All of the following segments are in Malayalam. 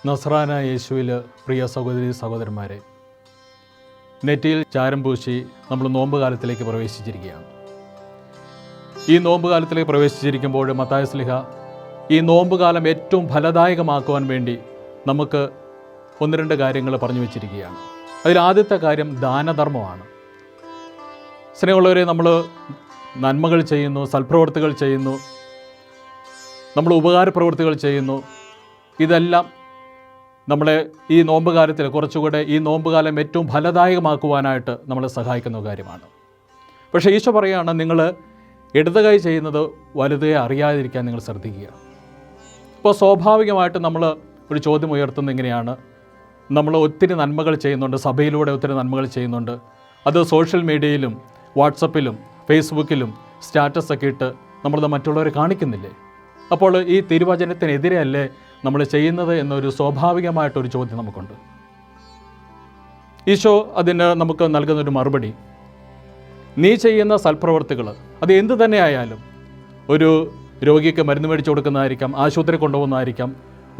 നസ്രാന യേശുവിൽ പ്രിയ സഹോദരി സഹോദരന്മാരെ, നെറ്റിയിൽ ചാരം പൂശി നമ്മൾ നോമ്പ് കാലത്തിലേക്ക് പ്രവേശിച്ചിരിക്കുകയാണ്. ഈ നോമ്പ് കാലത്തിലേക്ക് പ്രവേശിച്ചിരിക്കുമ്പോൾ മത്തായി ശ്ലീഹ ഈ നോമ്പ് കാലം ഏറ്റവും ഫലദായകമാക്കുവാൻ വേണ്ടി നമുക്ക് ഒന്ന് രണ്ട് കാര്യങ്ങൾ പറഞ്ഞു വെച്ചിരിക്കുകയാണ്. അതിൽ ആദ്യത്തെ കാര്യം ദാനധർമ്മമാണ്. സ്നേഹമുള്ളവരെ, നമ്മൾ നന്മകൾ ചെയ്യുന്നു, സൽപ്രവൃത്തികൾ ചെയ്യുന്നു, നമ്മൾ ഉപകാരപ്രവൃത്തികൾ ചെയ്യുന്നു. ഇതെല്ലാം നമ്മളെ ഈ നോമ്പ് കാലത്തിൽ കുറച്ചുകൂടെ ഈ നോമ്പ് കാലം ഏറ്റവും ഫലദായകമാക്കുവാനായിട്ട് നമ്മളെ സഹായിക്കുന്ന കാര്യമാണ്. പക്ഷേ ഈശോ പറയുകയാണ്, നിങ്ങൾ ഇടത് കൈ ചെയ്യുന്നത് വലുതേ അറിയാതിരിക്കാൻ നിങ്ങൾ ശ്രദ്ധിക്കുക. അപ്പോൾ സ്വാഭാവികമായിട്ട് നമ്മൾ ഒരു ചോദ്യം ഉയർത്തുന്നത് എങ്ങനെയാണ്? നമ്മൾ ഒത്തിരി നന്മകൾ ചെയ്യുന്നുണ്ട്, സഭയിലൂടെ ഒത്തിരി നന്മകൾ ചെയ്യുന്നുണ്ട്. അത് സോഷ്യൽ മീഡിയയിലും വാട്സപ്പിലും ഫേസ്ബുക്കിലും സ്റ്റാറ്റസൊക്കെ ഇട്ട് നമ്മളത് മറ്റുള്ളവരെ കാണിക്കുന്നില്ലേ? അപ്പോൾ ഈ തിരുവചനത്തിനെതിരെയല്ലേ നമ്മൾ ചെയ്യുന്നത് എന്നൊരു സ്വാഭാവികമായിട്ടൊരു ചോദ്യം നമുക്കുണ്ട്. ഈശോ അതിന് നമുക്ക് നൽകുന്നൊരു മറുപടി, നീ ചെയ്യുന്ന സൽപ്രവർത്തികൾ അത് എന്ത് തന്നെയായാലും, ഒരു രോഗിക്ക് മരുന്ന് മേടിച്ച് കൊടുക്കുന്നതായിരിക്കാം, ആശുപത്രി കൊണ്ടുപോകുന്നതായിരിക്കാം,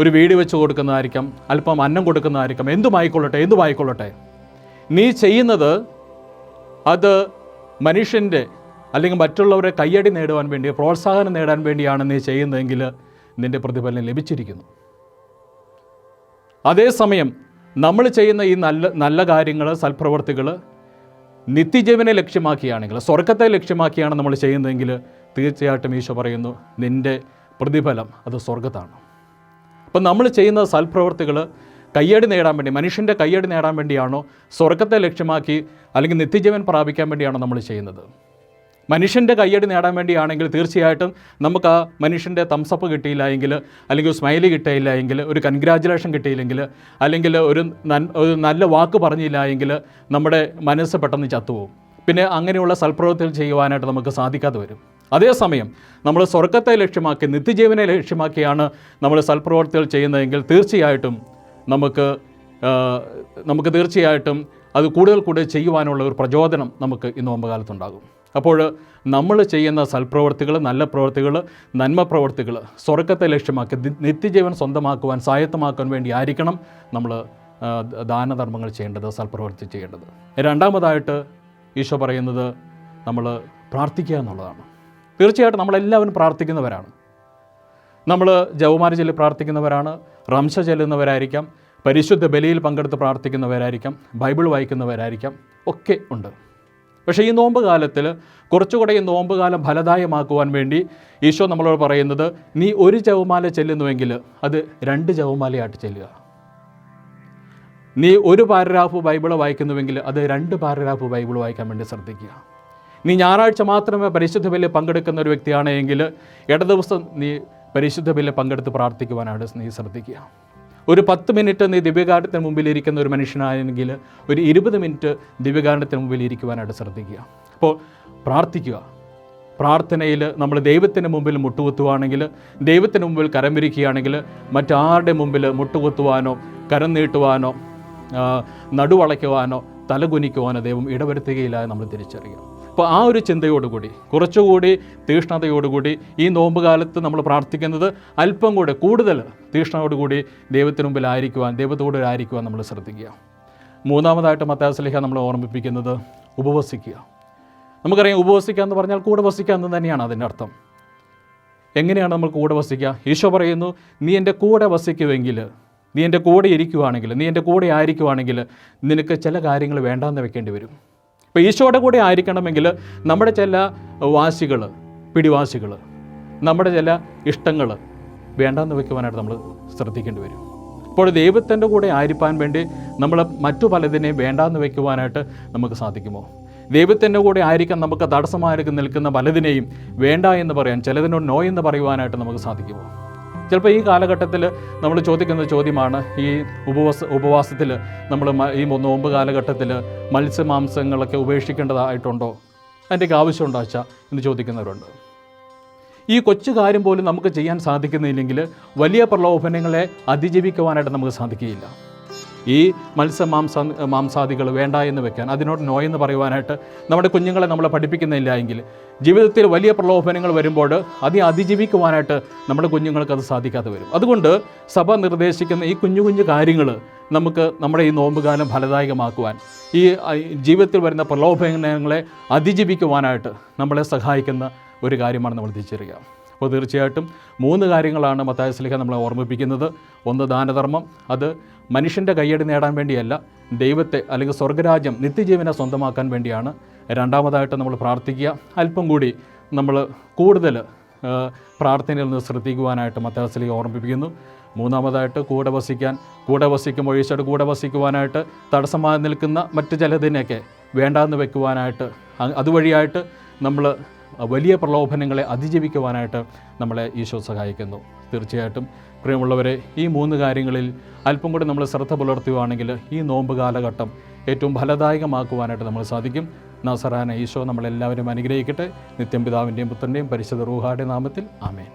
ഒരു വീട് വെച്ച് കൊടുക്കുന്നതായിരിക്കാം, അല്പം അന്നം കൊടുക്കുന്നതായിരിക്കാം, എന്തുമായിക്കൊള്ളട്ടെ, നീ ചെയ്യുന്നത് അത് മനുഷ്യൻ്റെ അല്ലെങ്കിൽ മറ്റുള്ളവരെ കയ്യടി നേടുവാൻ വേണ്ടി, പ്രോത്സാഹനം നേടാൻ വേണ്ടിയാണ് നീ ചെയ്യുന്നതെങ്കിൽ നിൻ്റെ പ്രതിഫലം ലഭിച്ചിരിക്കുന്നു. അതേസമയം നമ്മൾ ചെയ്യുന്ന ഈ നല്ല കാര്യങ്ങൾ, സൽപ്രവർത്തികൾ നിത്യജീവനെ ലക്ഷ്യമാക്കിയാണെങ്കിൽ, സ്വർഗത്തെ ലക്ഷ്യമാക്കിയാണ് നമ്മൾ ചെയ്യുന്നതെങ്കിൽ തീർച്ചയായിട്ടും ഈശോ പറയുന്നു, നിൻ്റെ പ്രതിഫലം അത് സ്വർഗത്താണ്. അപ്പം നമ്മൾ ചെയ്യുന്ന സൽപ്രവർത്തികൾ കയ്യടി നേടാൻ വേണ്ടി, മനുഷ്യൻ്റെ കയ്യടി നേടാൻ വേണ്ടിയാണോ, സ്വർഗത്തെ ലക്ഷ്യമാക്കി അല്ലെങ്കിൽ നിത്യജീവൻ പ്രാപിക്കാൻ വേണ്ടിയാണോ നമ്മൾ ചെയ്യുന്നത്? മനുഷ്യൻ്റെ കയ്യടി നേടാൻ വേണ്ടിയാണെങ്കിൽ തീർച്ചയായിട്ടും നമുക്ക് ആ മനുഷ്യൻ്റെ തംസപ്പ് കിട്ടിയില്ല എങ്കിൽ, അല്ലെങ്കിൽ ഒരു സ്മൈലി കിട്ടിയില്ല എങ്കിൽ, ഒരു കൺഗ്രാജുലേഷൻ കിട്ടിയില്ലെങ്കിൽ, അല്ലെങ്കിൽ ഒരു നല്ല വാക്ക് പറഞ്ഞില്ല എങ്കിൽ നമ്മുടെ മനസ്സ് പെട്ടെന്ന് ചത്തുപോകും. പിന്നെ അങ്ങനെയുള്ള സൽപ്രവൃത്തികൾ ചെയ്യുവാനായിട്ട് നമുക്ക് സാധിക്കാതെ വരും. അതേസമയം നമ്മൾ സ്വർഗത്തെ ലക്ഷ്യമാക്കി, നിത്യജീവനെ ലക്ഷ്യമാക്കിയാണ് നമ്മൾ സൽപ്രവൃത്തികൾ ചെയ്യുന്നതെങ്കിൽ തീർച്ചയായിട്ടും നമുക്ക് തീർച്ചയായിട്ടും അത് കൂടുതൽ ചെയ്യുവാനുള്ള ഒരു പ്രചോദനം നമുക്ക് ഈ നോമ്പുകാലത്തുണ്ടാകും. അപ്പോൾ നമ്മൾ ചെയ്യുന്ന സൽപ്രവൃത്തികൾ, നല്ല പ്രവൃത്തികൾ, നന്മ പ്രവൃത്തികൾ സ്വർഗത്തെ ലക്ഷ്യമാക്കി നിത്യജീവൻ സ്വന്തമാക്കുവാൻ, സ്വായത്തമാക്കുവാൻ വേണ്ടി ആയിരിക്കണം നമ്മൾ ദാനധർമ്മങ്ങൾ ചെയ്യേണ്ടത്, സൽപ്രവൃത്തി ചെയ്യേണ്ടത്. രണ്ടാമതായിട്ട് ഈശോ പറയുന്നത് നമ്മൾ പ്രാർത്ഥിക്കുക എന്നുള്ളതാണ്. തീർച്ചയായിട്ടും നമ്മളെല്ലാവരും പ്രാർത്ഥിക്കുന്നവരാണ്. നമ്മൾ ജപമാല ചൊല്ലി പ്രാർത്ഥിക്കുന്നവരാണ്, റംശ ചെല്ലുന്നവരായിരിക്കാം, പരിശുദ്ധ ബലിയിൽ പങ്കെടുത്ത് പ്രാർത്ഥിക്കുന്നവരായിരിക്കാം, ബൈബിൾ വായിക്കുന്നവരായിരിക്കാം, ഒക്കെ ഉണ്ട്. പക്ഷേ ഈ നോമ്പ് കാലത്തിൽ കുറച്ചുകൂടെ ഈ നോമ്പ് കാലം ഫലദായമാക്കുവാൻ വേണ്ടി ഈശോ നമ്മളോട് പറയുന്നത്, നീ ഒരു ജപമാല ചെല്ലുന്നുവെങ്കിൽ അത് 2 ജപമാലയായിട്ട് ചെല്ലുക. നീ ഒരു പാരഗ്രാഫ് ബൈബിൾ വായിക്കുന്നുവെങ്കിൽ അത് 2 പാരഗ്രാഫ് ബൈബിൾ വായിക്കാൻ വേണ്ടി ശ്രദ്ധിക്കുക. നീ ഞായറാഴ്ച മാത്രമേ പരിശുദ്ധ ബലിയിൽ പങ്കെടുക്കുന്ന ഒരു വ്യക്തിയാണെങ്കിൽ ഇടദിവസം നീ പരിശുദ്ധ ബലിയിൽ പങ്കെടുത്ത് പ്രാർത്ഥിക്കുവാനായിട്ട് നീ ശ്രദ്ധിക്കുക. ഒരു 10 മിനിറ്റ് നീ ദിവ്യകാരുണ്യത്തിന് മുമ്പിൽ ഇരിക്കുന്ന ഒരു മനുഷ്യനാണെങ്കിൽ ഒരു 20 മിനിറ്റ് ദിവ്യകാരുണ്യത്തിന് മുമ്പിൽ ഇരിക്കുവാനായിട്ട് ശ്രദ്ധിക്കുക. അപ്പോൾ പ്രാർത്ഥിക്കുക. പ്രാർത്ഥനയിൽ നമ്മൾ ദൈവത്തിന് മുമ്പിൽ മുട്ടുകുത്തുവാണെങ്കിൽ, ദൈവത്തിന് മുമ്പിൽ കരം വിരിക്കുകയാണെങ്കിൽ മറ്റാരുടെ മുമ്പിൽ മുട്ടുകുത്തുവാനോ കരം നീട്ടുവാനോ നടുവളയ്ക്കുവാനോ തലകുനിക്കുവാനോ ദൈവം ഇടവരുത്തുകയില്ല എന്ന് നമ്മൾ തിരിച്ചറിയുക. അപ്പോൾ ആ ഒരു ചിന്തയോടുകൂടി, കുറച്ചുകൂടി തീഷ്ണതയോടുകൂടി ഈ നോമ്പ് കാലത്ത് നമ്മൾ പ്രാർത്ഥിക്കുന്നത് അല്പം കൂടെ കൂടുതൽ തീഷ്ണതയോടുകൂടി ദൈവത്തിന് മുമ്പിലായിരിക്കുവാൻ, ദൈവത്തോടായിരിക്കുവാൻ നമ്മൾ ശ്രദ്ധിക്കുക. മൂന്നാമതായിട്ട് മത്തായി ശ്ലീഹ നമ്മളെ ഓർമ്മിപ്പിക്കുന്നത് ഉപവസിക്കുക. നമുക്കറിയാം, ഉപവസിക്കുക എന്ന് പറഞ്ഞാൽ കൂടെ വസിക്കുക എന്ന് തന്നെയാണ് അതിൻ്റെ അർത്ഥം. എങ്ങനെയാണ് നമ്മൾ കൂടെ വസിക്കുക? ഈശോ പറയുന്നു, നീ എൻ്റെ കൂടെ വസിക്കുമെങ്കിൽ, നീ എൻ്റെ കൂടെ ഇരിക്കുവാണെങ്കിൽ, നീ എൻ്റെ കൂടെ ആയിരിക്കുവാണെങ്കിൽ നിനക്ക് ചില കാര്യങ്ങൾ വേണ്ടാന്ന് വെക്കേണ്ടി വരും. ഇപ്പോൾ ഈശോയുടെ കൂടെ ആയിരിക്കണമെങ്കിൽ നമ്മുടെ ചില വാശികൾ, പിടിവാശികൾ, നമ്മുടെ ചില ഇഷ്ടങ്ങൾ വേണ്ടാന്ന് വെക്കുവാനായിട്ട് നമ്മൾ ശ്രദ്ധിക്കേണ്ടി വരും. അപ്പോൾ ദൈവത്തിൻ്റെ കൂടെ ആയിരിക്കാൻ വേണ്ടി നമ്മൾ മറ്റു പലതിനെയും വേണ്ടാന്ന് വെക്കുവാനായിട്ട് നമുക്ക് സാധിക്കുമോ? ദൈവത്തിൻ്റെ കൂടെ ആയിരിക്കാൻ നമുക്ക് തടസ്സമായി നിൽക്കുന്ന പലതിനെയും വേണ്ട എന്ന് പറയാൻ, ചിലതിനോട് നോ എന്ന് പറയുവാനായിട്ട് നമുക്ക് സാധിക്കുമോ? ചിലപ്പോൾ ഈ കാലഘട്ടത്തിൽ നമ്മൾ ചോദിക്കുന്ന ചോദ്യമാണ്, ഈ ഉപവാസത്തിൽ നമ്മൾ ഈ നോമ്പ് കാലഘട്ടത്തിൽ മത്സ്യമാംസങ്ങളൊക്കെ ഉപേക്ഷിക്കേണ്ടതായിട്ടുണ്ടോ, അതിൻ്റെയൊക്കെ ആവശ്യമുണ്ടോ അച്ഛാ എന്ന് ചോദിക്കുന്നവരുണ്ട്. ഈ കൊച്ചു കാര്യം പോലും നമുക്ക് ചെയ്യാൻ സാധിക്കുന്നില്ലെങ്കിൽ വലിയ പ്രലോഭനങ്ങളെ അതിജീവിക്കുവാനായിട്ട് നമുക്ക് സാധിക്കുകയില്ല. ഈ മാംസാദികൾ വേണ്ട എന്ന് വെക്കാൻ, അതിനോട് നോ എന്ന് പറയുവാനായിട്ട് നമ്മുടെ കുഞ്ഞുങ്ങളെ നമ്മളെ പഠിപ്പിക്കുന്നില്ല എങ്കിൽ ജീവിതത്തിൽ വലിയ പ്രലോഭനങ്ങൾ വരുമ്പോൾ അതിജീവിക്കുവാനായിട്ട് നമ്മുടെ കുഞ്ഞുങ്ങൾക്ക് അത് സാധിക്കാതെ വരും. അതുകൊണ്ട് സഭ നിർദ്ദേശിക്കുന്ന ഈ കുഞ്ഞു കുഞ്ഞു കാര്യങ്ങൾ നമുക്ക് നമ്മുടെ ഈ നോമ്പുകാലം ഫലദായകമാക്കുവാൻ, ഈ ജീവിതത്തിൽ വരുന്ന പ്രലോഭനങ്ങളെ അതിജീവിക്കുവാനായിട്ട് നമ്മളെ സഹായിക്കുന്ന ഒരു കാര്യമാണ് നമ്മൾ തിരിച്ചറിയുക. അപ്പോൾ തീർച്ചയായിട്ടും 3 കാര്യങ്ങളാണ് മത്തായി ശ്ലീഹ നമ്മളെ ഓർമ്മിപ്പിക്കുന്നത്. ഒന്ന് ദാനധർമ്മം, അത് മനുഷ്യൻ്റെ കയ്യടി നേടാൻ വേണ്ടിയല്ല, ദൈവത്തെ അല്ലെങ്കിൽ സ്വർഗരാജ്യം നിത്യജീവനെ സ്വന്തമാക്കാൻ വേണ്ടിയാണ്. രണ്ടാമതായിട്ട് നമ്മൾ പ്രാർത്ഥിക്കുക, അല്പം കൂടി നമ്മൾ കൂടുതൽ പ്രാർത്ഥനയിൽ നിന്ന് ശ്രദ്ധിക്കുവാനായിട്ട് മത്തായി ശ്ലീഹ ഓർമ്മിപ്പിക്കുന്നു. മൂന്നാമതായിട്ട് കൂടെ വസിക്കുമ്പോൾ ഈശോയുടെ കൂടെ വസിക്കുവാനായിട്ട് തടസ്സമായി നിൽക്കുന്ന മറ്റ് ചിലതിനെയൊക്കെ വേണ്ടാന്ന് വെക്കുവാനായിട്ട്, അതുവഴിയായിട്ട് നമ്മൾ വലിയ പ്രലോഭനങ്ങളെ അതിജീവിക്കുവാനായിട്ട് നമ്മളെ ഈശോ സഹായിക്കുന്നു. തീർച്ചയായിട്ടും പ്രിയമുള്ളവരെ, ഈ 3 കാര്യങ്ങളിൽ അല്പം കൂടി നമ്മൾ ശ്രദ്ധ പുലർത്തുകയാണെങ്കിൽ ഈ നോമ്പ് കാലഘട്ടം ഏറ്റവും ഫലദായകമാക്കുവാനായിട്ട് നമ്മൾ സാധിക്കും. നസറാന ഈശോ നമ്മളെല്ലാവരും അനുഗ്രഹിക്കട്ടെ. നിത്യം പിതാവിൻ്റെയും പുത്രൻ്റെയും പരിശുദ്ധ റൂഹായുടെ നാമത്തിൽ ആമേൻ.